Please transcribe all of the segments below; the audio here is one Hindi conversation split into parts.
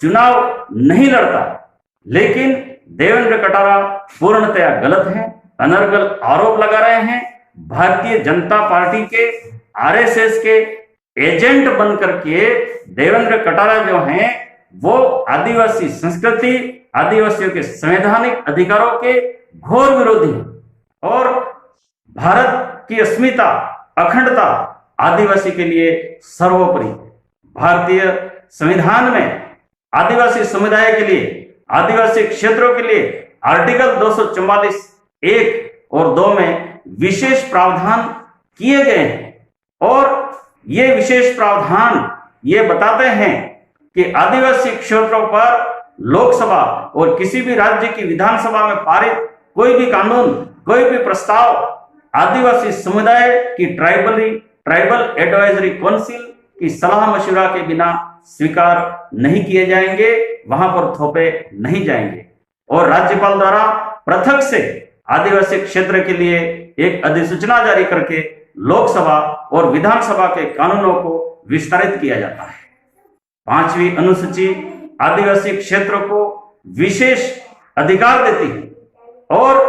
चुनाव नहीं लड़ता। लेकिन देवेंद्र कटारा पूर्णतया गलत है, अनर्गल आरोप लगा रहे हैं। भारतीय जनता पार्टी के आरएसएस के एजेंट बनकर के देवेंद्र कटारा जो हैं वो आदिवासी संस्कृति, आदिवासियों के संवैधानिक अधिकारों के घोर विरोधी हैं और भारत की अस्मिता, अखंडता आदिवासी के लिए सर्वोपरि। भारतीय संविधान में आदिवासी समुदाय के लिए, आदिवासी क्षेत्रों के लिए आर्टिकल 244 1 और 2 में विशेष प्रावधान किए गए हैं और ये विशेष प्रावधान ये बताते हैं कि आदिवासी क्षेत्रों पर लोकसभा और किसी भी राज्य की विधानसभा में पारित कोई भी कानून, कोई भी प्रस्ताव आदिवासी समुदाय की ट्राइबल एडवाइजरी काउंसिल की सलाह मशवरा के बिना स्वीकार नहीं किए जाएंगे, वहां पर थोपे नहीं जाएंगे। और राज्यपाल द्वारा पृथक से आदिवासी क्षेत्र के लिए एक अधिसूचना जारी करके लोकसभा और विधानसभा के कानूनों को विस्तारित किया जाता है। 5वीं अनुसूची आदिवासी क्षेत्रों को विशेष अधिकार देती है और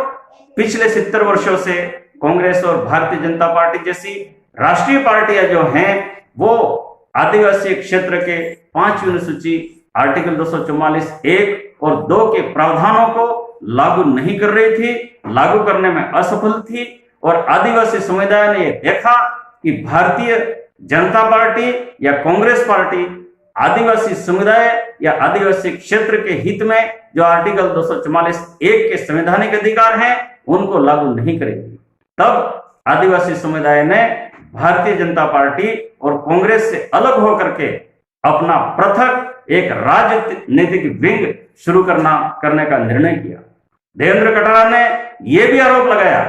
पिछले 70 वर्षों से कांग्रेस और भारतीय जनता पार्टी जैसी राष्ट्रीय पार्टियां जो हैं वो आदिवासी क्षेत्र के 5वीं अनुसूची आर्टिकल 244 1 और 2 के प्रावधानों को लागू नहीं कर रही थी, लागू करने में असफल थी। और आदिवासी समुदाय ने देखा कि भारतीय जनता पार्टी या कांग्रेस पार्टी आदिवासी समुदाय या आदिवासी क्षेत्र के हित में जो आर्टिकल 244 1 के संवैधानिक अधिकार हैं उनको लागू नहीं करेगी। तब आदिवासी समुदाय ने भारतीय जनता पार्टी और कांग्रेस से अलग होकर के अपना पृथक एक राजनीतिक विंग शुरू करने का निर्णय किया। देवेंद्र कटारा ने यह भी आरोप लगाया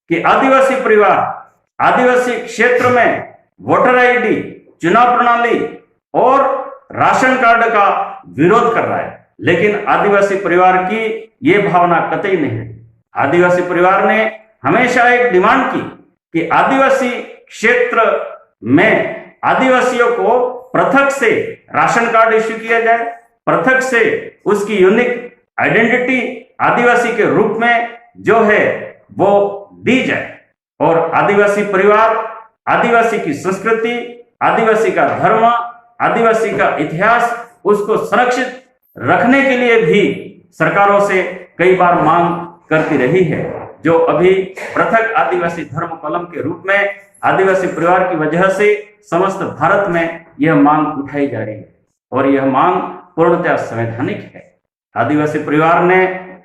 कि आदिवासी परिवार आदिवासी क्षेत्र में वोटर आईडी, चुनाव प्रणाली और राशन कार्ड का विरोध कर रहा है। लेकिन आदिवासी परिवार की यह भावना कतई नहीं है। आदिवासी परिवार ने हमेशा एक डिमांड की कि आदिवासी क्षेत्र में आदिवासियों को पृथक से राशन कार्ड इश्यू किया जाए, पृथक से उसकी यूनिक आइडेंटिटी आदिवासी के रूप में जो है वो दी जाए और आदिवासी परिवार, आदिवासी की संस्कृति, आदिवासी का धर्म, आदिवासी का इतिहास, उसको संरक्षित रखने के लिए भी सरकारों से कई बार मांग करती रही है। जो अभी पृथक आदिवासी धर्म कॉलम के रूप में आदिवासी परिवार की वजह से समस्त भारत में यह मांग उठाई जा रही है और यह मांग पूर्णतः संवैधानिक है। आदिवासी परिवार ने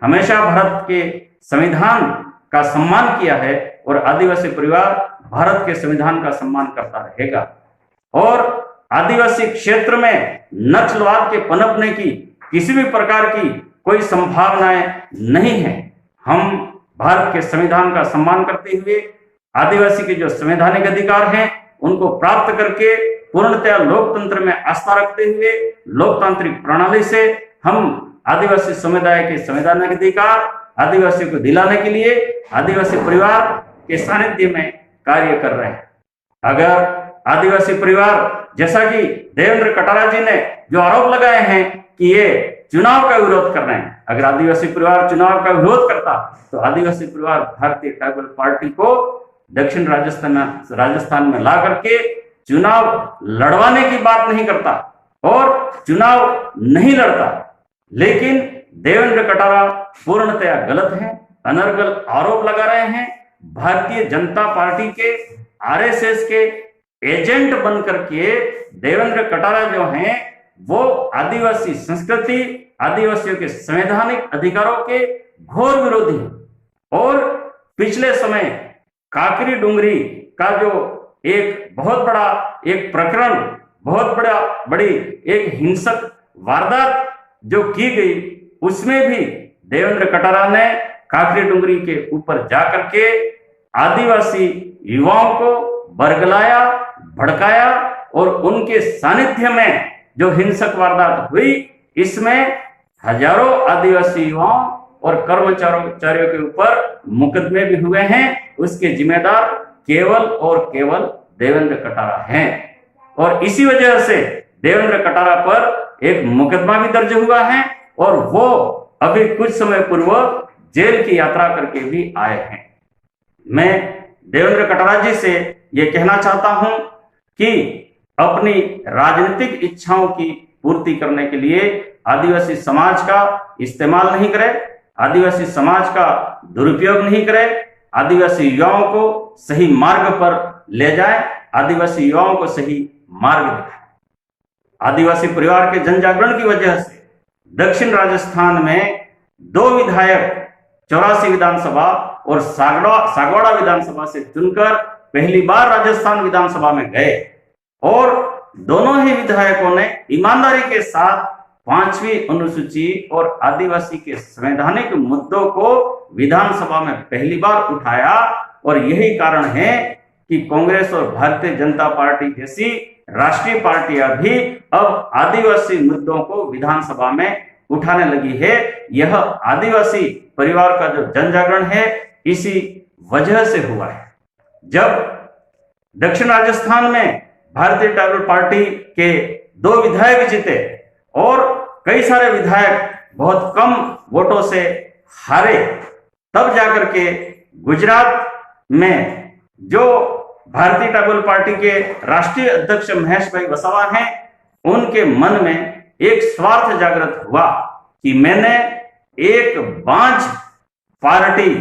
हमेशा भारत के संविधान का सम्मान किया है और आदिवासी परिवार भारत के संविधान का सम्मान करता रहेगा। और आदिवासी क्षेत्र में नक्सलवाद के पनपने की किसी भी प्रकार की कोई संभावनाएं नहीं है। हम भारत के संविधान का सम्मान करते हुए आदिवासी के जो संवैधानिक अधिकार हैं उनको प्राप्त करके पूर्णतया लोकतंत्र में आस्था रखते हुए लोकतांत्रिक प्रणाली से हम आदिवासी समुदाय के संवैधानिक अधिकार आदिवासी को दिलाने के लिए आदिवासी परिवार के सानिध्य में कार्य कर रहे हैं। अगर आदिवासी परिवार, जैसा कि देवेंद्र कटारा जी ने जो आरोप लगाए हैं कि ये चुनाव का विरोध कर रहे हैं, अगर आदिवासी परिवार चुनाव का विरोध करता तो आदिवासी परिवार भारतीय ट्राइबल पार्टी को दक्षिण राजस्थान में ला करके चुनाव लड़वाने की बात नहीं करता और चुनाव नहीं लड़ता। लेकिन देवेंद्र कटारा पूर्णतया गलत है, अनर्गल आरोप लगा रहे हैं। भारतीय जनता पार्टी के आरएसएस के एजेंट बनकर के देवेंद्र कटारा जो हैं वो आदिवासी संस्कृति, आदिवासियों के संवैधानिक अधिकारों के घोर विरोधी हैं। और पिछले समय काकरी डुंगरी का जो एक बहुत बड़ा एक प्रकरण, बहुत बड़ी एक हिंसक वारदात जो की गई, उसमें भी देवेंद्र कटारा ने काकरी डुंगरी के ऊपर जाकर के आदिवासी युवाओं को बरगलाया, भड़काया और उनके सानिध्य में जो हिंसक वारदात हुई, इसमें हजारों आदिवासी युवाओं और कर्मचारियों के ऊपर मुकदमे भी हुए हैं। उसके जिम्मेदार केवल और केवल देवेंद्र कटारा हैं और इसी वजह से देवेंद्र कटारा पर एक मुकदमा भी दर्ज हुआ है और वो अभी कुछ समय पूर्व जेल की यात्रा करके भी आए हैं। मैं देवेंद्र कटारा जी से ये कहना चाहता हूं कि अपनी राजनीतिक इच्छाओं की पूर्ति करने के लिए आदिवासी समाज का इस्तेमाल नहीं करें, आदिवासी समाज का दुरुपयोग नहीं करें, आदिवासी युवाओं को सही मार्ग पर ले जाएं, आदिवासी युवाओं को सही मार्ग दिखाएं। आदिवासी परिवार के जन जागरण की वजह से दक्षिण राजस्थान में 2 विधायक 84 विधानसभा और सागवाड़ा विधानसभा से चुनकर पहली बार राजस्थान विधानसभा में गए और दोनों ही विधायकों ने ईमानदारी के साथ 5वीं अनुसूची और आदिवासी के संवैधानिक मुद्दों को विधानसभा में पहली बार उठाया। और यही कारण है कि कांग्रेस और भारतीय जनता पार्टी जैसी राष्ट्रीय पार्टियां भी अब आदिवासी मुद्दों को विधानसभा में उठाने लगी है। यह आदिवासी परिवार का जो जन जागरण है इसी वजह से हुआ है। जब दक्षिण राजस्थान में भारतीय ट्राइबल पार्टी के 2 विधायक जीते और कई सारे विधायक बहुत कम वोटों से हारे, तब जाकर के गुजरात में जो भारतीय ट्राइबल पार्टी के राष्ट्रीय अध्यक्ष महेश भाई वसावा हैं, उनके मन में एक स्वार्थ जागृत हुआ कि मैंने एक बांझ पार्टी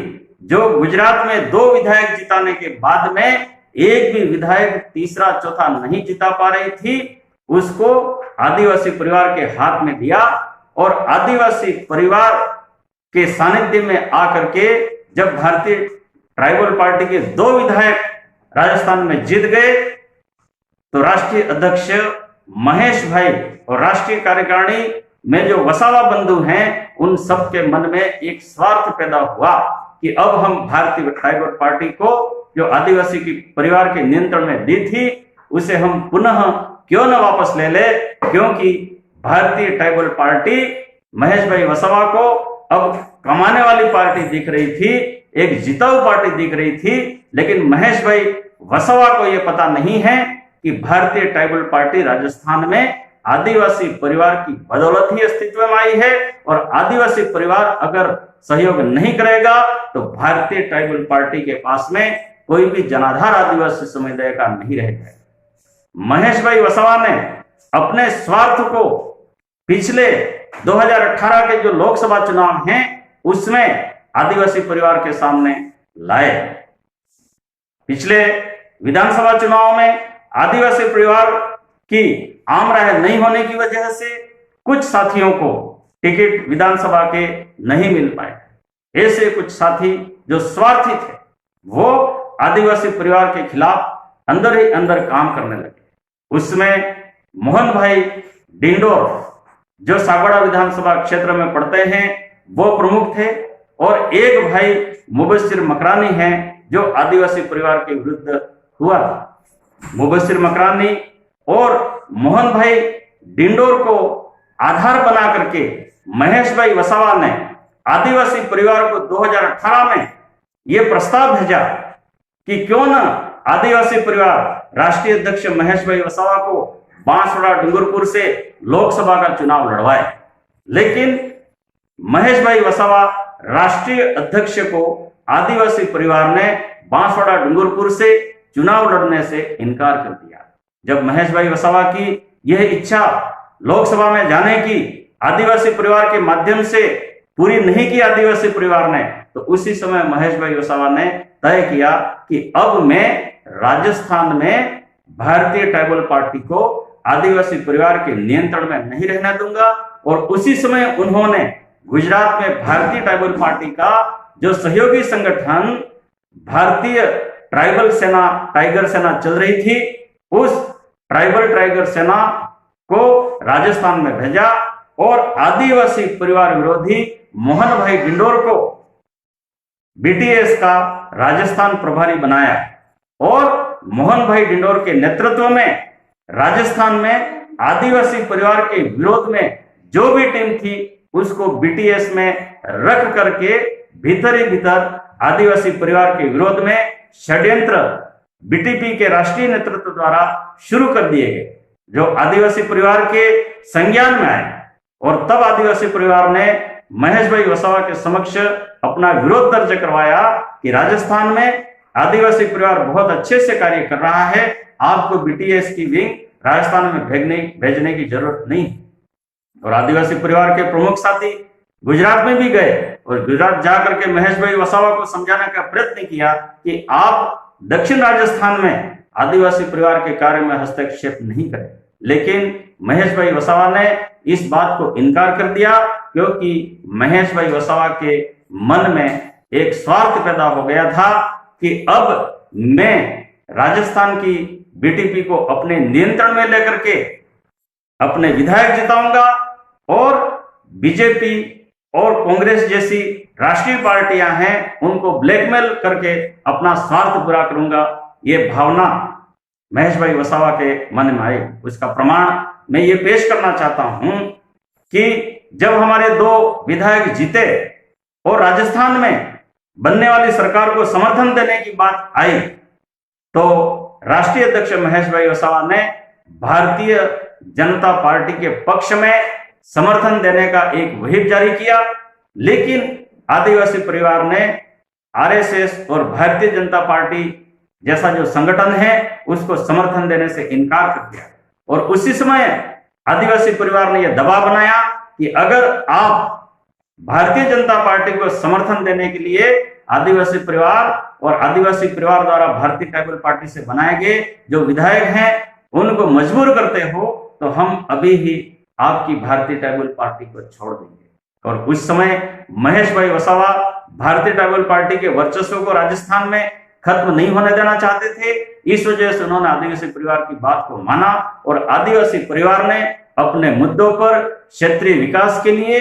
जो गुजरात में 2 विधायक जिताने के बाद में एक भी विधायक तीसरा चौथा नहीं जिता पा रही थी, उसको आदिवासी परिवार के हाथ में दिया और आदिवासी परिवार के सानिध्य में आकर के जब भारतीय ट्राइबल पार्टी के 2 विधायक राजस्थान में जीत गए तो राष्ट्रीय अध्यक्ष महेश भाई और राष्ट्रीय कार्यकारिणी में जो वसावा बंधु हैं उन सबके मन में एक स्वार्थ पैदा हुआ कि अब हम भारतीय ट्राइबल पार्टी को जो आदिवासी की परिवार के नियंत्रण में दी थी उसे हम पुनः क्यों न वापस ले ले, क्योंकि भारतीय ट्राइबल पार्टी महेश भाई वसावा को अब कमाने वाली पार्टी दिख रही थी, एक जिताऊ पार्टी दिख रही थी। लेकिन महेश भाई वसावा को यह पता नहीं है कि भारतीय ट्राइबल पार्टी राजस्थान में आदिवासी परिवार की बदौलत ही अस्तित्व में आई है और आदिवासी परिवार अगर सहयोग नहीं करेगा तो भारतीय ट्राइबल पार्टी के पास में कोई भी जनाधार आदिवासी समुदाय का नहीं रहेगा। महेश भाई वसावा ने अपने स्वार्थ को पिछले 2018 के जो लोकसभा चुनाव हैं उसमें आदिवासी परिवार के सामने लाए। पिछले विधानसभा चुनाव में आदिवासी परिवार की आम राय नहीं होने की वजह से कुछ साथियों को टिकट विधानसभा के नहीं मिल पाए। ऐसे कुछ साथी जो स्वार्थी थे वो आदिवासी परिवार के खिलाफ अंदर ही अंदर काम करने लगे। उसमें मोहन भाई डिंडोर जो सागवाड़ा विधानसभा क्षेत्र में पड़ते हैं वो प्रमुख थे और एक भाई मुबस्सिर मकरानी हैं जो आदिवासी परिवार के विरुद्ध हुआ। मुबस्सिर मकरानी और मोहन भाई डिंडोर को आधार बना करके महेश भाई वसावा ने आदिवासी परिवार को 2018 में यह प्रस्ताव भेजा कि क्यों न आदिवासी परिवार राष्ट्रीय अध्यक्ष महेश भाई वसावा को बांसवाड़ा डूंगरपुर से लोकसभा का चुनाव लड़वाए। लेकिन महेश भाई वसावा राष्ट्रीय अध्यक्ष को आदिवासी परिवार ने बांसवाड़ा डूंगरपुर से चुनाव लड़ने से इनकार कर दिया। जब महेश भाई वसावा की यह इच्छा लोकसभा में जाने की आदिवासी परिवार के माध्यम से पूरी नहीं की आदिवासी परिवार ने, तो उसी समय महेश भाई वसावा ने तय किया कि अब मैं राजस्थान में भारतीय ट्राइबल पार्टी को आदिवासी परिवार के नियंत्रण में नहीं रहने दूंगा। और उसी समय उन्होंने गुजरात में भारतीय ट्राइबल पार्टी का जो सहयोगी संगठन भारतीय ट्राइबल सेना टाइगर सेना चल रही थी, उस ट्राइबल टाइगर सेना को राजस्थान में भेजा और आदिवासी परिवार विरोधी मोहन भाई डिंडोर को बीटीएस का राजस्थान प्रभारी बनाया और मोहन भाई डिंडोर के नेतृत्व में राजस्थान में आदिवासी परिवार के विरोध में जो भी टीम थी उसको बीटीएस में रख करके भीतर ही भीतर आदिवासी परिवार के विरोध में षड्यंत्र बीटीपी के राष्ट्रीय नेतृत्व द्वारा शुरू कर दिए गए। जो आदिवासी परिवार के संज्ञान में आए और तब आदिवासी परिवार ने महेश भाई वसावा के समक्ष अपना विरोध दर्ज करवाया कि राजस्थान में आदिवासी परिवार बहुत अच्छे से कार्य कर रहा है, आपको बीटीएस की विंग राजस्थान में भेजने की जरूरत नहीं। और आदिवासी परिवार के प्रमुख साथी गुजरात में भी गए और गुजरात जाकर के महेश भाई वसावा को समझाने का प्रयत्न किया कि आप दक्षिण राजस्थान में आदिवासी परिवार के कार्य में हस्तक्षेप नहीं करें। लेकिन महेश भाई वसावा ने इस बात को इनकार कर दिया, क्योंकि महेश भाई वसावा के मन में एक स्वार्थ पैदा हो गया था कि अब मैं राजस्थान की बीटीपी को अपने नियंत्रण में लेकर के अपने विधायक जिताऊंगा और बीजेपी और कांग्रेस जैसी राष्ट्रीय पार्टियां हैं उनको ब्लैकमेल करके अपना स्वार्थ पूरा करूंगा। ये भावना महेश भाई वसावा के मन में आई। उसका प्रमाण मैं ये पेश करना चाहता हूं कि जब हमारे 2 विधायक जीते और राजस्थान में बनने वाली सरकार को समर्थन देने की बात आई तो राष्ट्रीय अध्यक्ष महेश भाई वसावा ने भारतीय जनता पार्टी के पक्ष में समर्थन देने का एक व्हिप जारी किया। लेकिन आदिवासी परिवार ने आरएसएस और भारतीय जनता पार्टी जैसा जो संगठन है उसको समर्थन देने से इनकार कर दिया। और उसी समय आदिवासी परिवार ने यह दबाव बनाया कि अगर आप भारतीय जनता पार्टी को समर्थन देने के लिए आदिवासी परिवार और आदिवासी परिवार द्वारा भारतीय ट्राइबल पार्टी से बनाए गए जो विधायक हैं उनको मजबूर करते हो तो हम अभी ही आपकी भारतीय ट्राइबल पार्टी को छोड़ देंगे। और उस समय महेश भाई वसावा भारतीय ट्राइबल पार्टी के वर्चस्व को राजस्थान में खत्म नहीं होने देना चाहते थे। इस वजह से उन्होंने आदिवासी परिवार की बात को माना और आदिवासी परिवार ने अपने मुद्दों पर क्षेत्रीय विकास के लिए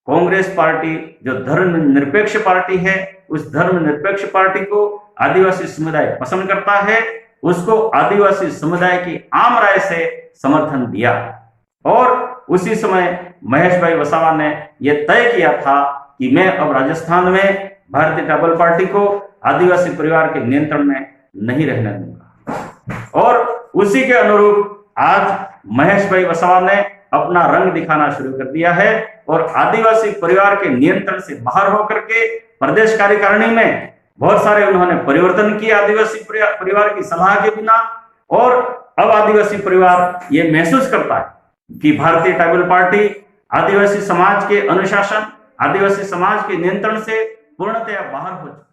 कांग्रेस पार्टी जो धर्मनिरपेक्ष पार्टी है उस धर्मनिरपेक्ष पार्टी को आदिवासी समुदाय पसंद करता है, उसको आदिवासी समुदाय की आम राय से समर्थन दिया। और उसी समय महेश भाई वसावा ने यह तय किया था कि मैं अब राजस्थान में भारतीय ट्राइबल पार्टी को आदिवासी परिवार के नियंत्रण में नहीं रहने दूंगा। और उसी के अनुरूप आज महेश भाई वसावा ने अपना रंग दिखाना शुरू कर दिया है और आदिवासी परिवार के नियंत्रण से बाहर होकर के प्रदेश कार्यकारिणी में बहुत सारे उन्होंने परिवर्तन किए आदिवासी परिवार की सलाह के बिना। और अब आदिवासी परिवार ये महसूस करता है कि भारतीय ट्राइबल पार्टी आदिवासी समाज के अनुशासन, आदिवासी समाज के नियंत्रण से पूर्णतया बाहर हो चुकी है।